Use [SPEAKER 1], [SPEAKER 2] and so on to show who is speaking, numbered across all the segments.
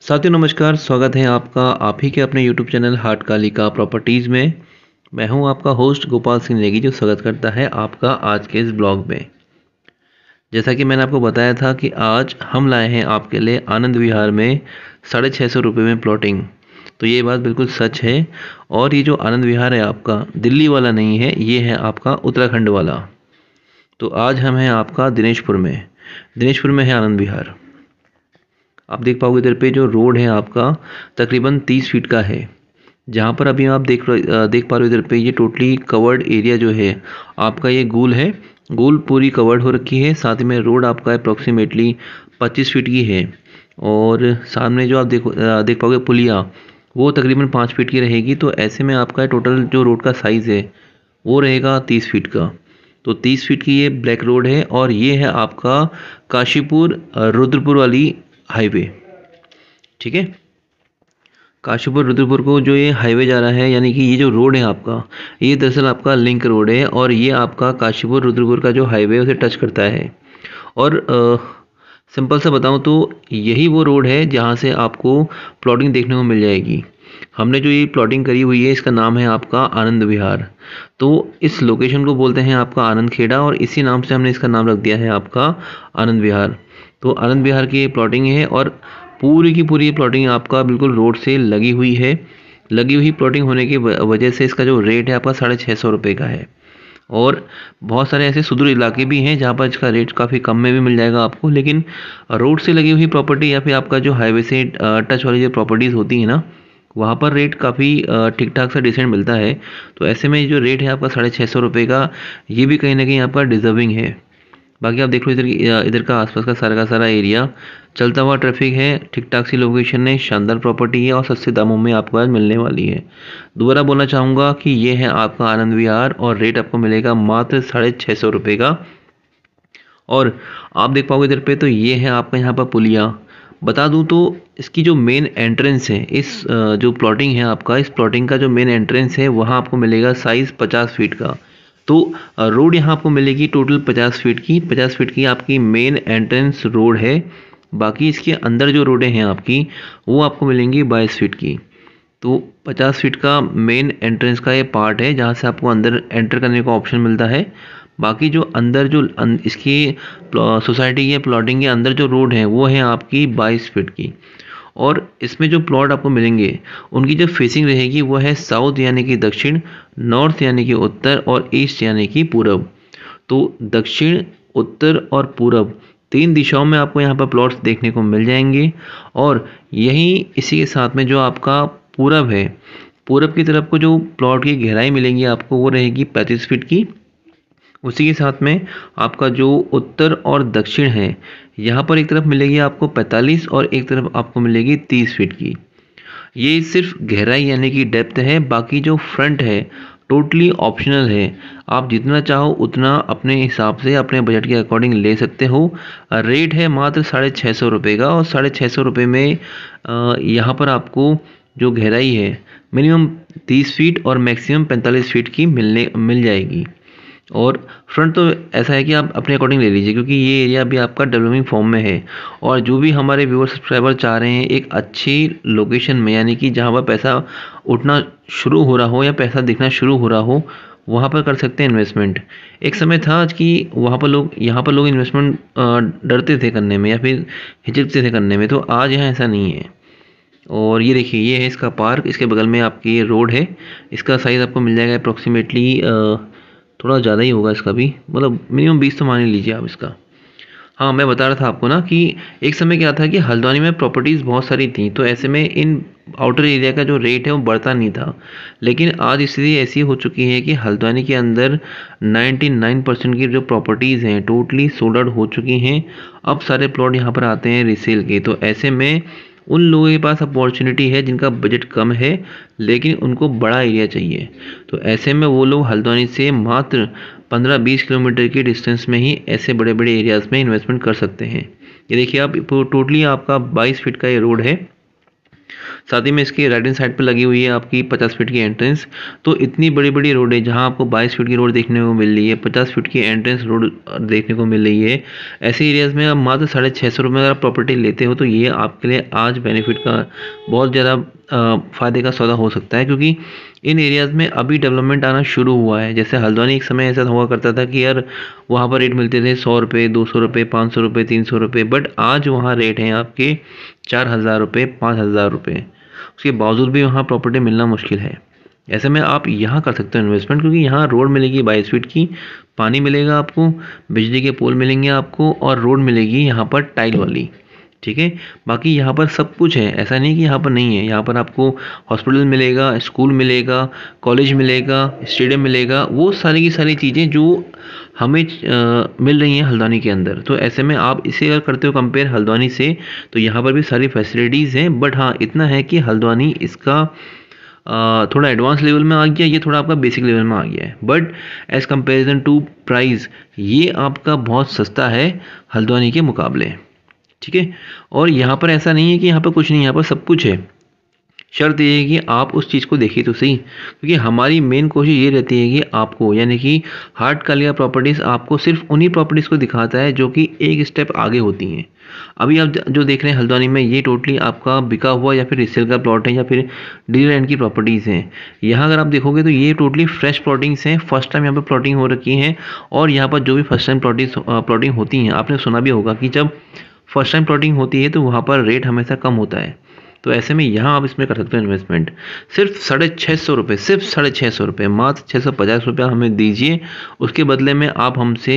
[SPEAKER 1] साथियों नमस्कार, स्वागत है आपका आप ही के अपने यूट्यूब चैनल हाट कालिका प्रॉपर्टीज़ में। मैं हूं आपका होस्ट गोपाल सिंह नेगी जो स्वागत करता है आपका आज के इस ब्लॉग में। जैसा कि मैंने आपको बताया था कि आज हम लाए हैं आपके लिए आनंद विहार में 650 रुपये में प्लॉटिंग। तो ये बात बिल्कुल सच है। और ये जो आनंद विहार है आपका दिल्ली वाला नहीं है, ये है आपका उत्तराखंड वाला। तो आज हम हैं आपका दिनेशपुर में है आनंद विहार। आप देख पाओगे इधर पे जो रोड है आपका तकरीबन 30 फीट का है। जहाँ पर अभी आप देख पा रहे हो इधर पे ये टोटली कवर्ड एरिया जो है आपका, ये गोल है। गोल पूरी कवर्ड हो रखी है। साथ में रोड आपका अप्रोक्सीमेटली 25 फीट की है। और सामने जो आप देख पाओगे पुलिया, वो तकरीबन 5 फीट की रहेगी। तो ऐसे में आपका टोटल जो रोड का साइज़ है वो रहेगा 30 फीट का। तो 30 फीट की ये ब्लैक रोड है और ये है आपका काशीपुर रुद्रपुर वाली हाईवे। ठीक है, काशीपुर रुद्रपुर को जो ये हाईवे जा रहा है, यानी कि ये जो रोड है आपका, ये दरअसल आपका लिंक रोड है और ये आपका काशीपुर रुद्रपुर का जो हाईवे उसे टच करता है। और सिंपल सा बताऊं तो यही वो रोड है जहां से आपको प्लॉटिंग देखने को मिल जाएगी। हमने जो ये प्लॉटिंग करी हुई है इसका नाम है आपका आनंद विहार। तो इस लोकेशन को बोलते हैं आपका आनंद खेड़ा और इसी नाम से हमने इसका नाम रख दिया है आपका आनंद विहार। तो आनंद विहार की ये प्लॉटिंग है और पूरी की पूरी प्लॉटिंग आपका बिल्कुल रोड से लगी हुई है। लगी हुई प्लॉटिंग होने की वजह से इसका जो रेट है आपका 650 रुपये का है। और बहुत सारे ऐसे सुदूर इलाके भी हैं जहाँ पर इसका रेट काफ़ी कम में भी मिल जाएगा आपको। लेकिन रोड से लगी हुई प्रॉपर्टी या फिर आपका जो हाईवे से टच वाली जो प्रॉपर्टीज़ होती हैं ना, वहाँ पर रेट काफ़ी ठीक ठाक सा डिसेंट मिलता है। तो ऐसे में जो रेट है आपका 650 रुपये का, ये भी कहीं ना कहीं आपका डिजर्विंग है। बाकी आप देख लो इधर इधर का सारा एरिया चलता हुआ ट्रैफिक है, ठीक ठाक सी लोकेशन है, शानदार प्रॉपर्टी है और सस्ते दामों में आपको आज मिलने वाली है। दोबारा बोलना चाहूँगा कि ये है आपका आनंद विहार और रेट आपको मिलेगा मात्र 650 रुपये का। और आप देख पाओगे इधर पे, तो ये है आपका यहाँ पर पुलिया। बता दूं तो इसकी जो मेन एंट्रेंस है इस जो प्लॉटिंग है आपका, इस प्लॉटिंग का जो मेन एंट्रेंस है वहाँ आपको मिलेगा साइज़ 50 फीट का। तो रोड यहाँ आपको मिलेगी टोटल 50 फीट की। 50 फीट की आपकी मेन एंट्रेंस रोड है। बाकी इसके अंदर जो रोडें हैं आपकी वो आपको मिलेंगी 22 फीट की। तो 50 फीट का मेन एंट्रेंस का ये पार्ट है जहाँ से आपको अंदर एंटर करने का ऑप्शन मिलता है। बाकी जो अंदर जो इसकी सोसाइटी के प्लॉटिंग के अंदर जो रोड है वो है आपकी 22 फीट की। और इसमें जो प्लॉट आपको मिलेंगे उनकी जो फेसिंग रहेगी वो है साउथ यानी कि दक्षिण, नॉर्थ यानी कि उत्तर और ईस्ट यानी कि पूरब। तो दक्षिण, उत्तर और पूरब, तीन दिशाओं में आपको यहाँ पर प्लॉट्स देखने को मिल जाएंगे। और यहीं इसी के साथ में जो आपका पूरब है, पूरब की तरफ को जो प्लॉट की गहराई मिलेंगी आपको वो रहेगी 35 फीट की। उसी के साथ में आपका जो उत्तर और दक्षिण है, यहाँ पर एक तरफ मिलेगी आपको 45 और एक तरफ आपको मिलेगी 30 फीट की। ये सिर्फ गहराई यानी कि डेप्थ है। बाकी जो फ्रंट है टोटली ऑप्शनल है। आप जितना चाहो उतना अपने हिसाब से अपने बजट के अकॉर्डिंग ले सकते हो। रेट है मात्र 650 रुपये का और 650 रुपये में यहाँ पर आपको जो गहराई है मिनिमम 30 फीट और मैक्सिमम 45 फीट की मिल जाएगी। और फ्रंट तो ऐसा है कि आप अपने अकॉर्डिंग ले लीजिए क्योंकि ये एरिया अभी आपका डेवलपिंग फॉर्म में है। और जो भी हमारे व्यूअर सब्सक्राइबर चाह रहे हैं एक अच्छी लोकेशन में, यानी कि जहाँ पर पैसा उठना शुरू हो रहा हो या पैसा दिखना शुरू हो रहा हो, वहाँ पर कर सकते हैं इन्वेस्टमेंट। एक समय था कि यहाँ पर लोग इन्वेस्टमेंट डरते थे करने में या फिर हिचकते थे करने में। तो आज यहाँ ऐसा नहीं है। और ये देखिए, ये है इसका पार्क, इसके बगल में आपकी ये रोड है। इसका साइज़ आपको मिल जाएगा अप्रोक्सीमेटली, थोड़ा ज़्यादा ही होगा इसका भी, मतलब मिनिमम 20 तो मान ही लीजिए आप इसका। हाँ, मैं बता रहा था आपको ना कि एक समय क्या था कि हल्द्वानी में प्रॉपर्टीज़ बहुत सारी थी, तो ऐसे में इन आउटर एरिया का जो रेट है वो बढ़ता नहीं था। लेकिन आज स्थिति ऐसी हो चुकी है कि हल्द्वानी के अंदर 99% की जो प्रॉपर्टीज़ हैं टोटली सोल्ड आउट हो चुकी हैं। अब सारे प्लॉट यहाँ पर आते हैं रीसेल के। तो ऐसे में उन लोगों के पास अपॉर्चुनिटी है जिनका बजट कम है लेकिन उनको बड़ा एरिया चाहिए। तो ऐसे में वो लोग हल्द्वानी से मात्र 15-20 किलोमीटर की डिस्टेंस में ही ऐसे बड़े बड़े एरियाज़ में इन्वेस्टमेंट कर सकते हैं। ये देखिए आप, टोटली आपका 22 फीट का ये रोड है। साथ ही में इसकी राइट हैंड साइड पे लगी हुई है आपकी 50 फीट की एंट्रेंस। तो इतनी बड़ी बड़ी रोड है, जहां आपको 22 फीट की रोड देखने को मिल रही है, 50 फीट की एंट्रेंस रोड देखने को मिल रही है। ऐसे एरियाज़ में आप मात्र 650 रुपये में अगर प्रॉपर्टी लेते हो तो ये आपके लिए आज बेनिफिट का बहुत ज़्यादा फ़ायदे का सौदा हो सकता है, क्योंकि इन एरियाज़ में अभी डेवलपमेंट आना शुरू हुआ है। जैसे हल्द्वानी एक समय ऐसा हुआ करता था कि यार वहाँ पर रेट मिलते थे 100 रुपये, 200 रुपये, 500 रुपये, 300 रुपये, बट आज वहाँ रेट हैं आपके 4000 रुपये, 5000 रुपये। उसके बावजूद भी वहाँ प्रॉपर्टी मिलना मुश्किल है। ऐसे में आप यहाँ कर सकते हो इन्वेस्टमेंट, क्योंकि यहाँ रोड मिलेगी 22 फीट की, पानी मिलेगा आपको, बिजली के पोल मिलेंगे आपको, और रोड मिलेगी यहाँ पर टाइल वाली। ठीक है, बाकी यहाँ पर सब कुछ है, ऐसा नहीं कि यहाँ पर नहीं है। यहाँ पर आपको हॉस्पिटल मिलेगा, स्कूल मिलेगा, कॉलेज मिलेगा, स्टेडियम मिलेगा, वो सारी की सारी चीज़ें जो हमें मिल रही हैं हल्द्वानी के अंदर। तो ऐसे में आप इसे अगर करते हो कंपेयर हल्द्वानी से, तो यहाँ पर भी सारी फैसिलिटीज़ हैं, बट हाँ इतना है कि हल्द्वानी इसका थोड़ा एडवांस लेवल में आ गया, ये थोड़ा आपका बेसिक लेवल में आ गया है, but as comparison to price ये आपका बहुत सस्ता है हल्द्वानी के मुकाबले। ठीक है, और यहाँ पर ऐसा नहीं है कि यहाँ पर कुछ नहीं, यहाँ पर सब कुछ है। शर्त ये है कि आप उस चीज़ को देखिए तो सही, क्योंकि हमारी मेन कोशिश ये रहती है कि आपको, यानी कि हाट कालिका प्रॉपर्टीज़ आपको सिर्फ उन्हीं प्रॉपर्टीज़ को दिखाता है जो कि एक स्टेप आगे होती हैं। अभी आप जो देख रहे हैं हल्द्वानी में, ये टोटली आपका बिका हुआ या फिर रीसेल का प्लॉट है या फिर डीलर एंड की प्रॉपर्टीज़ हैं। यहाँ अगर आप देखोगे तो ये टोटली फ्रेश प्लॉटिंग्स हैं, फर्स्ट टाइम यहाँ पर प्लॉटिंग हो रखी हैं। और यहाँ पर जो भी फर्स्ट टाइम प्लॉटिंग होती हैं, आपने सुना भी होगा कि जब फर्स्ट टाइम प्लॉटिंग होती है तो वहाँ पर रेट हमेशा कम होता है। तो ऐसे में यहाँ आप इसमें कर सकते हो इन्वेस्टमेंट। सिर्फ 650 रुपये, सिर्फ 650 रुपये, मात्र 650 रुपया हमें दीजिए। उसके बदले में आप हमसे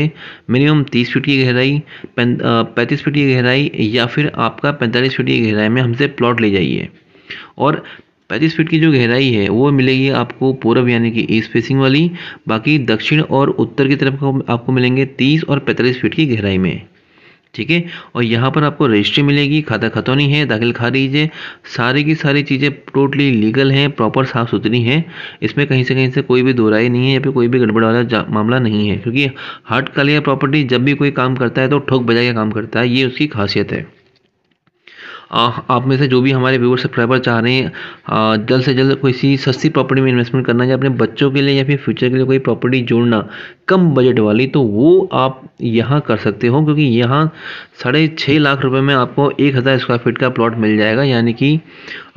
[SPEAKER 1] मिनिमम 30 फीट की गहराई, 35 फीट की गहराई या फिर आपका 45 फीट की गहराई में हमसे प्लॉट ले जाइए। और 35 फीट की जो गहराई है वो मिलेगी आपको पूर्व यानी कि ईस्ट फेसिंग वाली, बाकी दक्षिण और उत्तर की तरफ आपको मिलेंगे 30 और 45 फीट की गहराई में। ठीक है, और यहाँ पर आपको रजिस्ट्री मिलेगी, खाता खतौनी है, दाखिल खारिज है, सारी की सारी चीज़ें टोटली लीगल हैं, प्रॉपर साफ़ सुथरी हैं। इसमें कहीं से कोई भी दो राय नहीं है या फिर कोई भी गड़बड़ वाला मामला नहीं है, क्योंकि हाट कालिका प्रॉपर्टी जब भी कोई काम करता है तो ठोक बजा के काम करता है, ये उसकी खासियत है। आप में से जो भी हमारे व्यूअर सब्सक्राइबर चाह रहे हैं जल्द से जल्द कोई सी सस्ती प्रॉपर्टी में इन्वेस्टमेंट करना या अपने बच्चों के लिए या फिर फ्यूचर के लिए कोई प्रॉपर्टी जोड़ना कम बजट वाली, तो वो आप यहाँ कर सकते हो, क्योंकि यहाँ 6.5 लाख रुपए में आपको 1000 स्क्वायर फीट का प्लॉट मिल जाएगा। यानी कि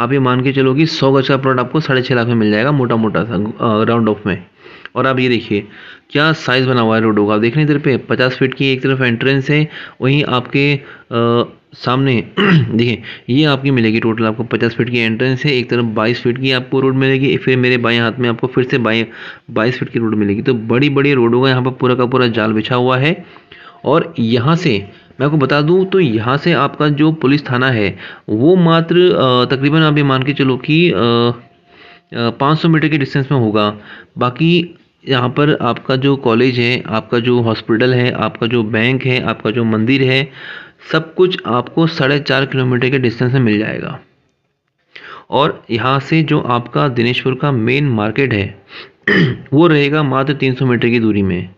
[SPEAKER 1] आप ये मान के चलो कि 100 गज का प्लॉट आपको 6.5 लाख में मिल जाएगा, मोटा मोटा सा राउंड ऑफ में। और आप ये देखिए क्या साइज़ बना हुआ है रोडों का, आप देख रहे हैं इधर पे 50 फीट की एक तरफ एंट्रेंस है, वहीं आपके सामने देखिए ये आपकी मिलेगी टोटल आपको 50 फीट की एंट्रेंस है, एक तरफ 22 फीट की आपको रोड मिलेगी, फिर मेरे बाएं हाथ में आपको फिर से 22 फीट की रोड मिलेगी। तो बड़ी बड़ी रोडों का यहाँ पर पूरा का पूरा जाल बिछा हुआ है। और यहाँ से मैं आपको बता दूँ तो यहाँ से आपका जो पुलिस थाना है वो मात्र तकरीबन आप ये मान के चलो कि 500 मीटर के डिस्टेंस में होगा। बाकी यहाँ पर आपका जो कॉलेज है, आपका जो हॉस्पिटल है, आपका जो बैंक है, आपका जो मंदिर है, सब कुछ आपको 4.5 किलोमीटर के डिस्टेंस में मिल जाएगा। और यहाँ से जो आपका दिनेशपुर का मेन मार्केट है वो रहेगा मात्र 300 मीटर की दूरी में।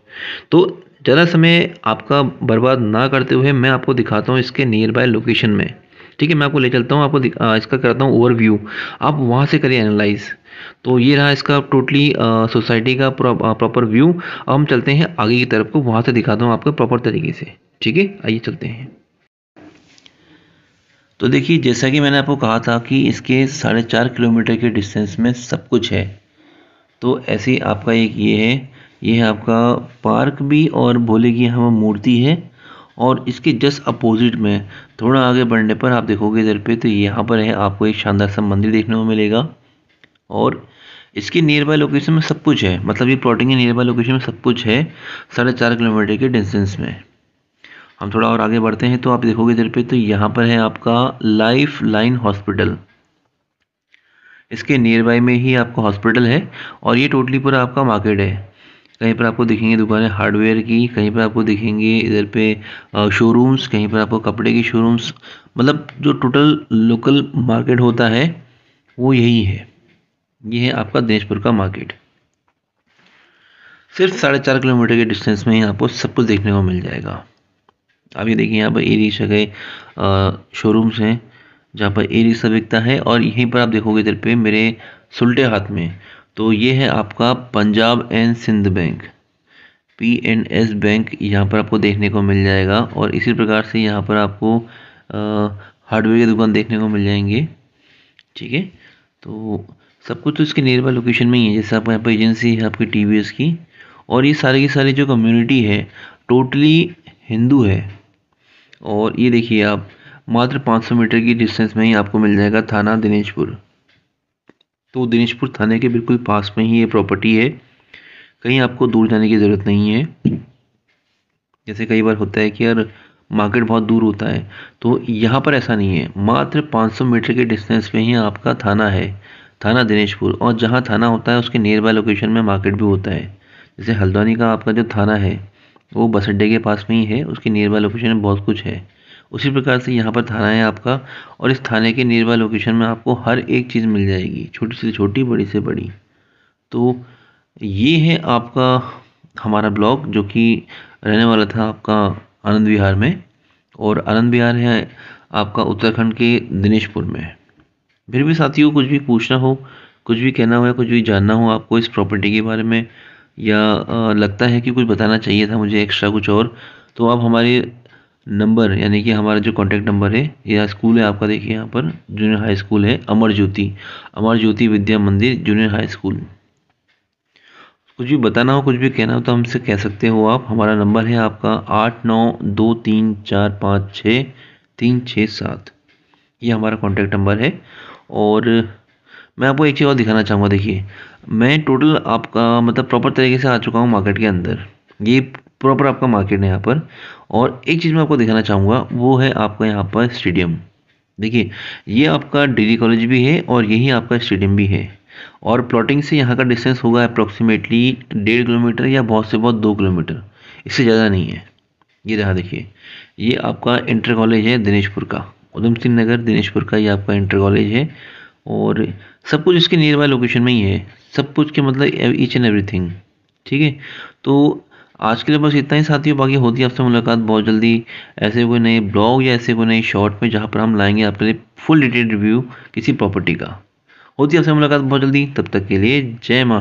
[SPEAKER 1] तो ज़्यादा समय आपका बर्बाद ना करते हुए मैं आपको दिखाता हूँ इसके नियर बाय लोकेशन में। ठीक है, मैं आपको ले चलता हूँ, आपको इसका करता हूँ ओवरव्यू, आप वहाँ से करिए एनालाइज। तो ये रहा इसका टोटली सोसाइटी का प्रॉपर व्यू। अब हम चलते हैं आगे की तरफ को, वहाँ से दिखाता हूँ आपको प्रॉपर तरीके से। ठीक है, आइए चलते हैं। तो देखिए जैसा कि मैंने आपको कहा था कि इसके 4.5 किलोमीटर के डिस्टेंस में सब कुछ है। तो ऐसे ही आपका एक ये है आपका पार्क भी, और भोले की यहाँ मूर्ति है। और इसके जस्ट अपोजिट में थोड़ा आगे बढ़ने पर आप देखोगे इधर पे, तो यहाँ पर है आपको एक शानदार सा मंदिर देखने को मिलेगा। और इसकी नियर बाय लोकेशन में सब कुछ है, मतलब ये प्लॉटिंग के नियर बाय लोकेशन में सब कुछ है 4.5 किलोमीटर के डिस्टेंस में। हम थोड़ा और आगे बढ़ते हैं तो आप देखोगे इधर पे, तो यहाँ पर है आपका लाइफ लाइन हॉस्पिटल। इसके नियर बाय में ही आपका हॉस्पिटल है, और ये टोटली पूरा आपका मार्केट है। कहीं पर आपको दिखेंगे दुकानें हार्डवेयर की, कहीं पर आपको दिखेंगे इधर पे शोरूम्स, कहीं पर आपको कपड़े की शोरूम्स, मतलब जो टोटल लोकल मार्केट होता है वो यही है। ये है आपका दिनेशपुर का मार्केट। सिर्फ 4.5 किलोमीटर के डिस्टेंस में ही आपको सब कुछ देखने को मिल जाएगा। आप ये देखिए यहाँ पर ई रिक्शा के शोरूम्स हैं, जहाँ पर ई रिक्शा बिकता है। और यहीं पर आप देखोगे इधर पे मेरे सुल्टे हाथ में, तो ये है आपका Punjab and Sind bank, PNS bank यहाँ पर आपको देखने को मिल जाएगा। और इसी प्रकार से यहाँ पर आपको हार्डवेयर की दुकान देखने को मिल जाएंगे। ठीक है, तो सब कुछ तो इसके नियर बाय लोकेशन में ही है। जैसे आपको यहाँ पर एजेंसी है आपकी TVS की, और ये सारी की सारी जो कम्युनिटी है टोटली हिंदू है। और ये देखिए आप, मात्र 500 मीटर की डिस्टेंस में ही आपको मिल जाएगा थाना दिनेशपुर। तो दिनेशपुर थाने के बिल्कुल पास में ही ये प्रॉपर्टी है, कहीं आपको दूर जाने की ज़रूरत नहीं है। जैसे कई बार होता है कि यार मार्केट बहुत दूर होता है, तो यहाँ पर ऐसा नहीं है। मात्र 500 मीटर के डिस्टेंस में ही आपका थाना है, थाना दिनेशपुर। और जहाँ थाना होता है उसके नियर बाय लोकेशन में मार्केट भी होता है। जैसे हल्द्वानी का आपका जो थाना है वो बस अड्डे के पास में ही है, उसके नियर बाय लोकेशन में बहुत कुछ है। उसी प्रकार से यहाँ पर थाना है आपका, और इस थाने के नियर बाय लोकेशन में आपको हर एक चीज़ मिल जाएगी, छोटी से छोटी बड़ी से बड़ी। तो ये है आपका हमारा ब्लॉग, जो कि रहने वाला था आपका आनंद विहार में। और आनंद विहार है आपका उत्तराखंड के दिनेशपुर में। फिर भी साथियों, कुछ भी पूछना हो, कुछ भी कहना हो या कुछ भी जानना हो आपको इस प्रॉपर्टी के बारे में, या लगता है कि कुछ बताना चाहिए था मुझे एक्स्ट्रा कुछ और, तो आप हमारे नंबर, यानी कि हमारा जो कॉन्टैक्ट नंबर है या स्कूल है आपका, देखिए यहाँ पर जूनियर हाई स्कूल है अमर ज्योति विद्या मंदिर जूनियर हाई स्कूल। कुछ भी बताना हो, कुछ भी कहना हो तो हमसे कह सकते हो आप। हमारा नंबर है आपका 8923456367, ये हमारा कॉन्टैक्ट नंबर है। और मैं आपको एक चीज़ और दिखाना चाहूँगा। देखिए, मैं टोटल आपका मतलब प्रॉपर तरीके से आ चुका हूँ मार्केट के अंदर। ये प्रॉपर आपका मार्केट है यहाँ पर। और एक चीज़ मैं आपको दिखाना चाहूँगा, वो है आपका यहाँ पर स्टेडियम। देखिए, ये आपका डिग्री कॉलेज भी है और यही आपका स्टेडियम भी है। और प्लॉटिंग से यहाँ का डिस्टेंस होगा अप्रॉक्सीमेटली 1.5 किलोमीटर या बहुत से बहुत 2 किलोमीटर, इससे ज़्यादा नहीं है। ये रहा देखिए, ये आपका इंटर कॉलेज है दिनेशपुर का, उधम सिंह नगर दिनेशपुर का ये आपका इंटर कॉलेज है। और सब कुछ इसके नियर बाय लोकेशन में ही है, सब कुछ के मतलब ईच एंड एवरीथिंग। ठीक है, तो आज के लिए बस इतना ही साथियों। बाकी होती है आपसे मुलाकात बहुत जल्दी ऐसे कोई नए ब्लॉग या ऐसे कोई नई शॉर्ट में, जहाँ पर हम लाएंगे आपके लिए फुल डिटेल रिव्यू किसी प्रॉपर्टी का। होती है आपसे मुलाकात बहुत जल्दी, तब तक के लिए जय माँ।